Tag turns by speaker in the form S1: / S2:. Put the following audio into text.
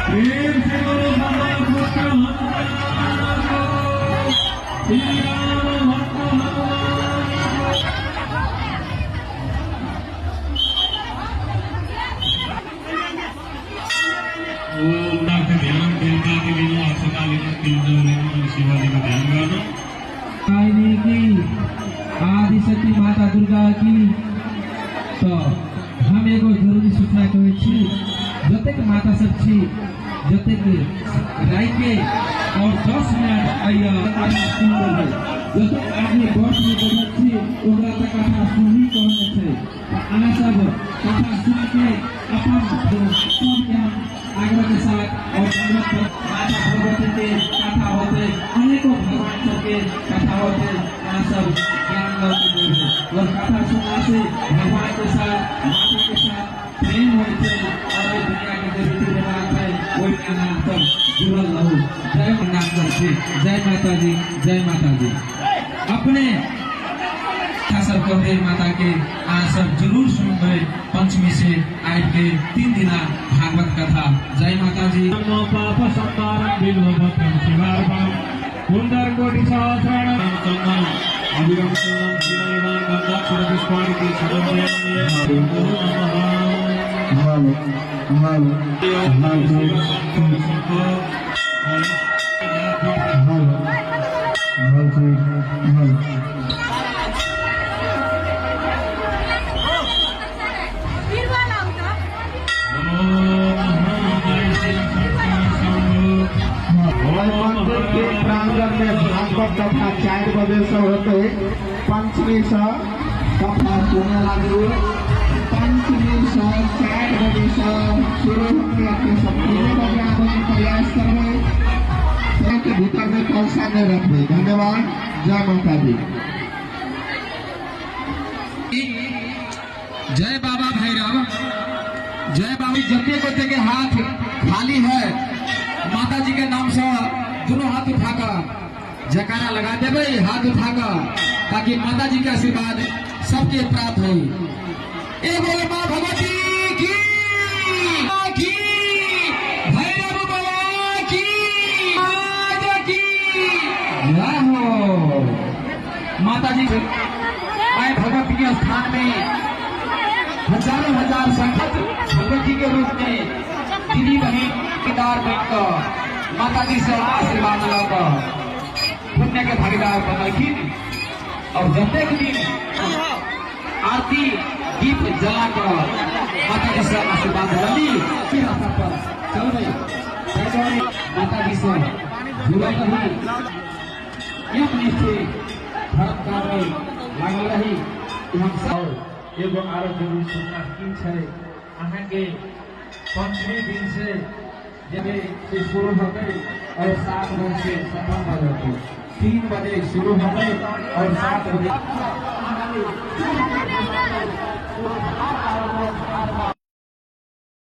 S1: प्रेम से बोलो भगवान कृष्ण ध्यान देवता के बिना सकालिका शिवाजी का ध्यान गाना
S2: की आदि शक्ति माता दुर्गा की। तो हम एगो जरूरी सूचना कहै छी, जतेक माता सब छी जतेक राय के और 10 मिनट आइया जतेक आदमी बस में बैठल छी ओकरा तक कथा सुनी कहने छै। अहाँ सब कथा सुन के अपन सब ज्ञान आग्रह के साथ और माता भगवती के कथा होते, अनेकों भगवान सब के कथा होते, अहाँ सब ज्ञान लेके और कथा सुनने से भगवान के साथ माता के साथ प्रेम होते और दुनिया के जो रीति रिवाज है वही ज्ञान सब जुड़ल रहो। जय माता जी, जय माता जी, जय माता जी। अपने सब कहे माता के आज सब जरूर सुनबे पंचमी से आज के 3 दिना भागवत कथा। जय माता जी।
S1: पाप संतारम बिल्वभद्रम शिवार्पणम कुंदर कोटि सहस्राणम चंदन अभिरम चंदन शिलायुधान गंधाक्षर पुष्पाणि की सदम्यम
S3: भागवत कथा 4 बजे से होते, पंचमी से कथा सुनने लगे। पंचमी से 4 बजे से शुरू होते अपने सब 3 बजे आने का प्रयास करवे के भीतर में कौशा नहीं रखवे। धन्यवाद। जय माता दी।
S2: जय बाबा भैरव, जय बाबा। जते को के हाथ खाली है माता जी के नाम से दोनों हाथ उठाकर जयकारा लगा देवे, हाथ उठाकर, ताकि माता जी के आशीर्वाद सबके प्राप्त हो। ए बोले माँ भगवती की, भैरव बाबा की, माता की जय हो। माता जी आए भगवती के स्थान में हजारों हजार संगत भगवती के रूप में दीदी बहन किदार बनकर माता जी से आशीर्वाद लेकर पुण्य के भागीदार बनलखिन। और जतेक दिन आरती दीप जलाकर माता जी से आशीर्वाद लगी, फिर रास्ता पर चल गई। माता जी से जुड़ल रही, एक निश्चित धर्म कार्य में लागल रही। हम सब एगो आरो जरूरी सूचना की छै, अहाँ के पंचमी दिन से जब से शुरू हो गई और 7 बजे से खत्म हो जाती। 3 बजे शुरू हो गई और 7 बजे